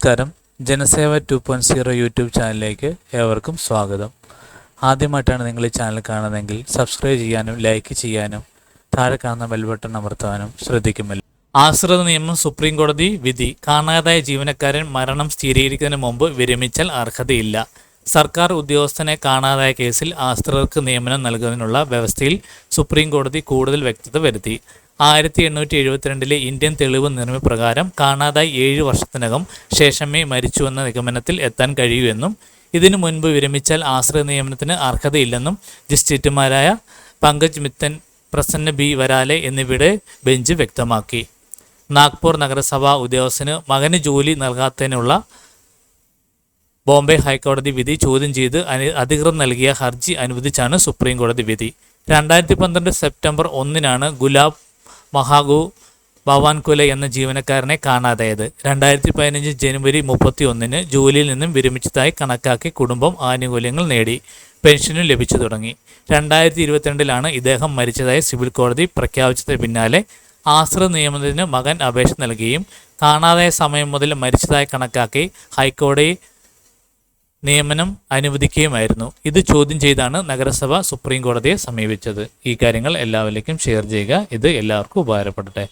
നമസ്കാരം. ജനസേവ 2.0 യൂട്യൂബ് ചാനലിലേക്ക് ഏവർക്കും സ്വാഗതം. ആദ്യമായിട്ടാണ് നിങ്ങൾ ഈ ചാനൽ കാണുന്നതെങ്കിൽ സബ്സ്ക്രൈബ് ചെയ്യാനും ലൈക്ക് ചെയ്യാനും താഴെ കാണുന്ന ബെൽ ബട്ടൺ അമർത്താനും ശ്രദ്ധിക്കുമല്ലോ. ആശ്രിത നിയമം സുപ്രീം കോടതി വിധി. കാണാതായ ജീവനക്കാരൻ മരണം സ്ഥിരീകരിക്കുന്നതിന് മുമ്പ് വിരമിച്ചാൽ അർഹതയില്ല. സർക്കാർ ഉദ്യോഗസ്ഥനെ കാണാതായ കേസിൽ ആശ്രിതർക്ക് നിയമനം നൽകുന്നതിനുള്ള വ്യവസ്ഥയിൽ സുപ്രീം കോടതി കൂടുതൽ വ്യക്തത വരുത്തി. 1872 ഇന്ത്യൻ തെളിവ് നിയമപ്രകാരം കാണാതായി 7 വർഷത്തിനകം ശേഷമേ മരിച്ചുവെന്ന നിഗമനത്തിൽ എത്താൻ കഴിയൂ എന്നും ഇതിനു മുൻപ് വിരമിച്ചാൽ ആശ്രിത നിയമനത്തിന് അർഹതയില്ലെന്നും ജസ്റ്റിസുമാരായ പങ്കജ് മിത്തൻ, പ്രസന്ന ബി വരാലെ എന്നിവരുടെ ബെഞ്ച് വ്യക്തമാക്കി. നാഗ്പൂർ നഗരസഭാ ഉദ്യോഗസ്ഥന് മകന് ജോലി നൽകാത്തതിനുള്ള ബോംബെ ഹൈക്കോടതി വിധി ചോദ്യം ചെയ്ത് അധികൃതർ നൽകിയ ഹർജി അനുവദിച്ചാണ് സുപ്രീം കോടതി വിധി. 2012 സെപ്റ്റംബർ 1 ഗുലാബ് മഹാഗു ഭവാൻകുലെ എന്ന ജീവനക്കാരനെ കാണാതായത്. 2015 ജനുവരി 31 ജോലിയിൽ നിന്നും വിരമിച്ചതായി കണക്കാക്കി കുടുംബം ആനുകൂല്യങ്ങൾ നേടി, പെൻഷനും ലഭിച്ചു തുടങ്ങി. 2022 ഇദ്ദേഹം മരിച്ചതായി സിവിൽ കോടതി പ്രഖ്യാപിച്ചതിന് പിന്നാലെ ആശ്രിത നിയമനത്തിന് മകൻ അപേക്ഷ നൽകുകയും കാണാതായ സമയം മുതൽ മരിച്ചതായി കണക്കാക്കി ഹൈക്കോടതി നിയമനം അനുവദിക്കുകയുമായിരുന്നു. ഇത് ചോദ്യം ചെയ്താണ് നഗരസഭ സുപ്രീം കോടതിയെ സമീപിച്ചത്. ഈ കാര്യങ്ങൾ എല്ലാവരിലേക്കും ഷെയർ ചെയ്യുക. ഇത് എല്ലാവർക്കും ഉപകാരപ്പെടട്ടെ.